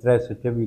324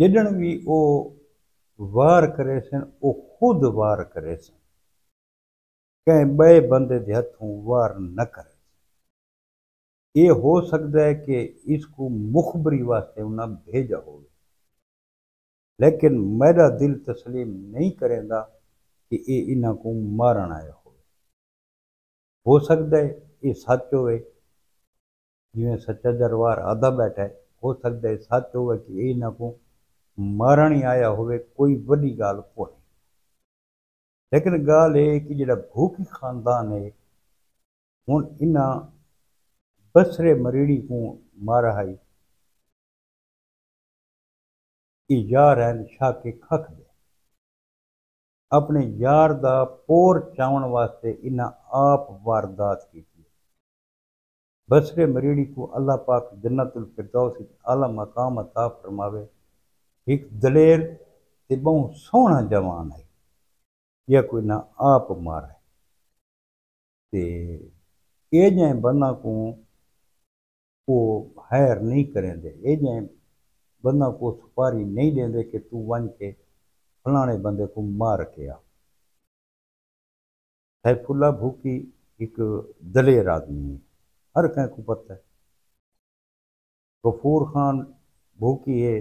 جدن بھی وہ وار کرے سن وہ خود وار کرے سن، کہیں بے بندے دے ہتھوں وار نہ کرے سن۔ یہ ہو سکتا ہے کہ اس کو مخبری واسطے انہاں بھیجا ہوگا، لیکن میرا دل تسلیم نہیں کرے گا کہ یہ انہاں کو مارن آیا ہو سکتا ہے یہ سچ ہوئے، جویں سچا دربار آدھا بیٹھا ہے، ہو سکتا ہے سچ ہوئے کہ یہ انہاں کو مارن ہی آیا ہوئے، کوئی وڈی گال کوئی، لیکن گال ہے کہ جڑا بھوکی خاندان ہے ہن انہاں بسرے مریڑی کو مارا ہے، یہ یار ہیں شاہ کے کھک دے اپنے یار دا پور چاون واسطے انہاں آپ واردات کی بسرے مریڑی کو اللہ پاک جنت الفردوس اعلیٰ مقام عطا فرماوے، ایک دلیر تے بہت سونا جوان ہے، یا کوئی نہ آپ مارا ہے تے یہ جائیں بندہ کو وہ حیر نہیں کریں دے، یہ جائیں بندہ کو سپاری نہیں دیں دے کہ تو ون کے فلانے بندے کو مار کے آ۔ سیف اللہ بھوکی ایک دلیر آدمی ہے، ہر کہیں کو پتہ ہے۔ غفور خان بھوکی ہے،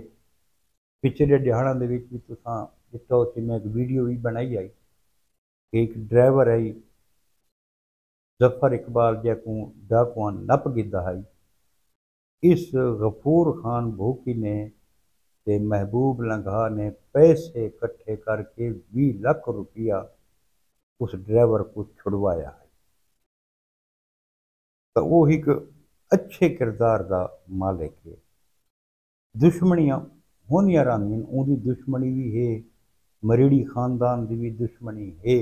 پچھلے دہاڑاں دے وچ بھی تساں ڈٹھو سی، میں ایک ویڈیو بھی بنائی آئی کہ ایک ڈرائیور ہے ظفر اقبال جے کو ڈاکواں نپ گدا ہے، اس غفور خان بھوکی نے تے محبوب لنگھا نے پیسے اکٹھے کر کے 20 لاکھ روپیہ اس ڈرائیور کو چھڑوایا ہے، تو وہ ایک اچھے کردار دا مالک ہے۔ دشمنیاں ہونیاں رہندیاں، اون دی دشمنی بھی ہے، مریڑی خاندان دی بھی دشمنی ہے،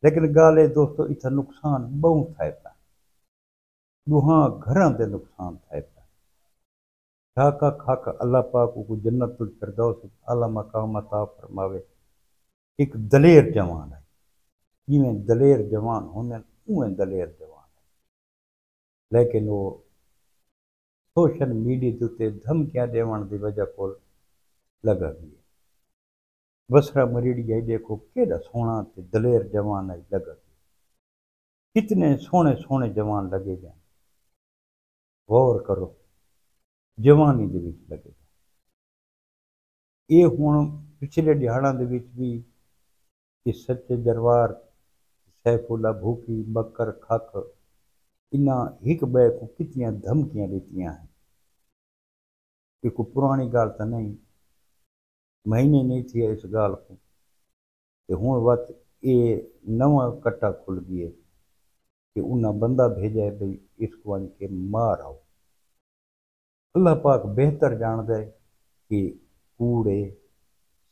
لیکن گل ہے دوستو اتنا نقصان بہت تھے پا، دوہاں گھراں دے نقصان تھے پا۔ ٹھاکا کھاکا اللہ پاک کو جنت الفردوس اعلیٰ مقام عطا فرماوے، ایک دلیر جوان ہے، جویں دلیر جوان ہوندے اویں دلیر جوان ہے، لیکن وہ سوشل میڈیا تے دھمکیاں دیون دی وجہ کول لگا گئی۔ بسرا مریڑی آئی دیکھو کیڑا سونا تے دلیر جوان آئی لگا گئی، کتنے سونے سونے جوان لگے جائیں، غور کرو جوانی دے وچ لگے جائیں۔ یہ ہن پچھلے دہاڑاں دے وچ بھی اس سچے دربار سیف اللہ بھوکی بکر کھک انہاں ایک بے کو کتنیاں دھمکیاں دیتیاں ہیں، کہ کوئی پرانی گال تو نہیں، مہینے نہیں تھی اس گال کو، کہ ہوں وقت یہ نواں کٹا کھل گئے کہ انہاں بندہ بھیجا ہے بھئی اس کو ان کے مار آؤ۔ اللہ پاک بہتر جان دے کہ کوڑے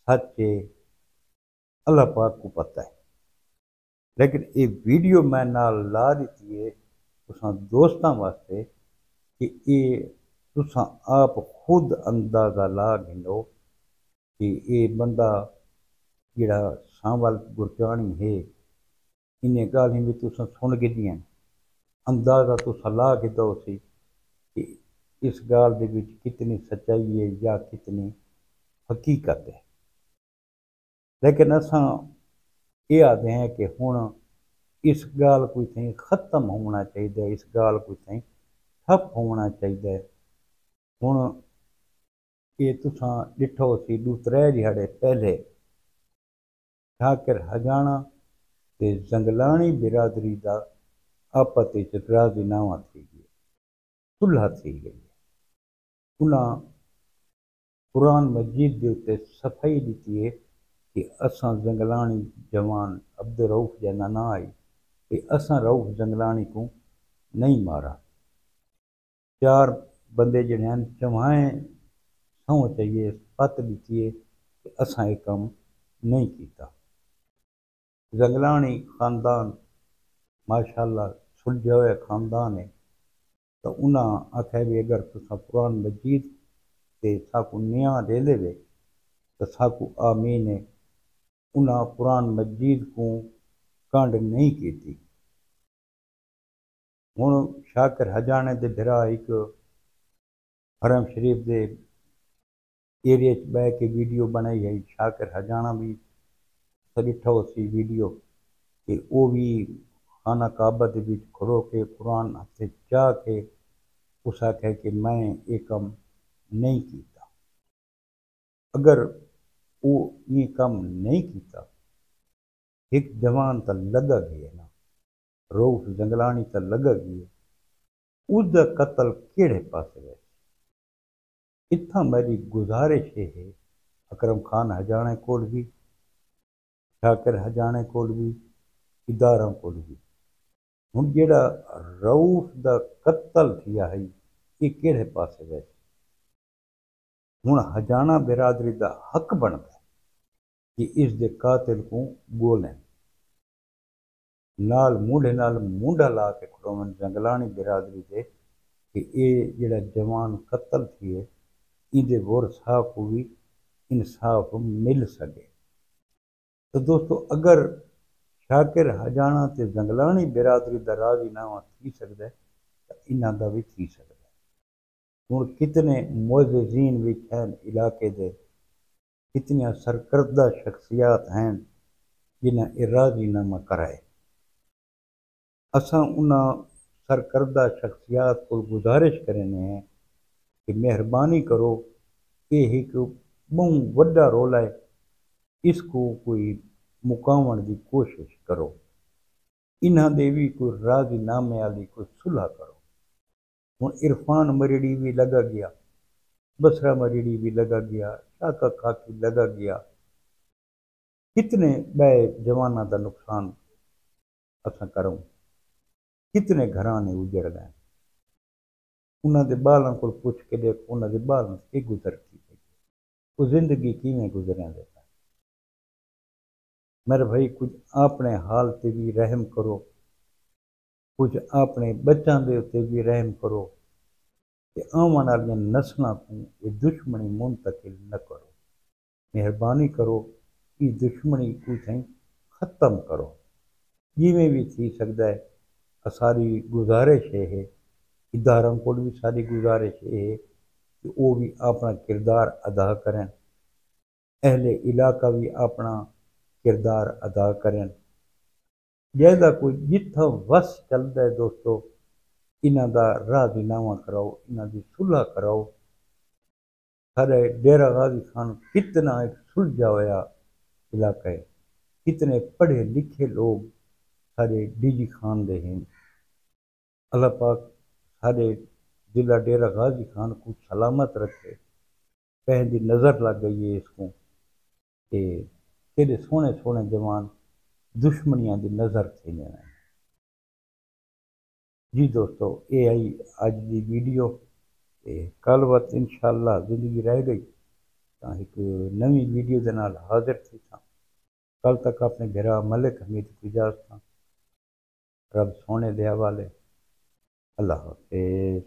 سچے اللہ پاک کو پتہ ہے، لیکن یہ ویڈیو میں نال لا دیتی ہے تساں دوستاں واسطے کہ یہ تساں آپ خود اندازہ لا گھنو کہ یہ بندہ جڑا سانول گرچانی ہے انہیں گالیاں بھی تساں سن گدیاں، اندازہ تساں لا کے دو سی کہ اس گال دے وچ کتنی سچائی ہے یا کتنی حقیقت ہے۔ لیکن اساں یہ آدھے ہیں کہ ہن اس گال کوئی تھیں ختم ہونا چاہیے، اس گال کوئی تھیں ٹھپ ہونا چاہیے۔ ہن یہ تساں ڈٹھو سی 2-3 دہاڑے پہلے شاکر ہجانا تے زنگلانی برادری دا آپس وچ راضی نامہ تھی گئی، صلح تھی گئی، انہاں قرآن مجید دے اتے صفائی دیتی ہے کہ اساں زنگلانی جوان عبد الرؤف جینا نہ آئی کہ اساں رؤف زنگلانی کو نہیں مارا، 4 بندے جڑے ہیں چوہائیں سو چاہیے پت دیتی ہے کہ اساں یہ کام نہیں کیتا۔ زنگلانی خاندان ماشاءاللہ سلجھے ہوئے خاندان ہے، تو انہاں آکھے بھی اگر تساں قرآن مجید تے ساکو نیاں دے دے وے تو ساکو آمین ہے، انہاں قرآن مجید کو کانڈ نہیں کیتی۔ ہن شاکر ہجانے دے بھرا ایک حرم شریف دے ایریا بہ کے ویڈیو بنائی ہے شاکر ہجانا بھی ڈٹھو سی ویڈیو کہ وہ بھی خانہ کعبہ دے وچ کھڑو کے قرآن ہاتھ چاہ کے اس آخیا کہ میں یہ کام نہیں کیتا۔ اگر وہ یہ کام نہیں کیتا ایک جوان تا لگا گیا نا روف جنگلانی تا لگا گیا اس دا قتل کیڑے پاسے ہے۔ اتھا میری گزارش ہے اکرم خان ہجانے کول بھی شاکر ہجانے کول بھی اداروں کول بھی ہن جیڑا روف دا قتل تھیا ہے یہ کیڑے پاسے ویسے ہن ہجانا برادری دا حق بنتا ہے کہ اس دے قاتل کو گولیں نال موڈے نال مونڈا لا کے کھڑومن جنگلانی برادری دے کہ اے جڑا جوان قتل تھیے ان دے ورثاء کو بھی انصاف مل سکے۔ تو دوستو اگر شاکر ہجانا تے جنگلانی برادری دا راضی نامہ تھی سکدا ہے تو انہاں دا بھی تھی سکدا ہے۔ ہن کتنے معززین بھی ہیں علاقے دے کتنی سرکردہ شخصیات ہیں جنہاں اے راضی نامہ کرائے۔ اساں انہاں سرکردہ شخصیات کو گزارش کرنے ہیں کہ مہربانی کرو یہ ایک بہت وڈا رول ہے اس کو کوئی مکاون دی کوشش کرو انہاں دے بھی کوئی راضی نامے والی کوئی صلح کرو۔ ہن عرفان مریڑی بھی لگا گیا بسرا مریڑی بھی لگا گیا شاکا کھاکی لگا گیا کتنے بے جواناں دا نقصان اساں کروں کتنے گھرانے اجڑ گئے انہاں دے بالاں کو پوچھ کے دیکھ انہاں دے بالاں کی گزرتی ہے وہ زندگی کیویں گزریں دے پے۔ میرے بھائی کچھ اپنے حال تے بھی رحم کرو کچھ اپنے بچاں دے تے بھی رحم کرو کہ آون والیاں نسلاں کو یہ دشمنی منتقل نہ کرو۔ مہربانی کرو کہ دشمنی کو تھیں ختم کرو جویں بھی تھی سکدا ہے۔ ساری گزارش ہے اداروں کو بھی ساری گزارش ہے کہ وہ بھی اپنا کردار ادا کریں اہل علاقہ بھی اپنا کردار ادا کریں جیسا کوئی جتھا وس چلتا ہے دوستو انہاں دا راضی نامہ کراؤ انہاں دی صلح کراؤ۔ سارے ڈیرہ غازی خان کتنا ایک سلجھا ہوا علاقہ ہے کتنے پڑھے لکھے لوگ سارے ڈی جی خان دے ہیں۔ اللہ پاک سارے ضلع ڈیرہ غازی خان کو سلامت رکھے پہن دی نظر لگ گئی ہے اس کو کہ تیرے سونے سونے جوان دشمنیاں دی نظر تھے جانا ہے۔ جی دوستو یہ آئی اج دی ویڈیو کل وقت انشاءاللہ زندگی رہ گئی تو ایک نوی ویڈیو دے نال حاضر تھی تھا کل تک اپنے بھرا ملک حمید کو اجازت رب سونے دے حوالے اللہ حافظ۔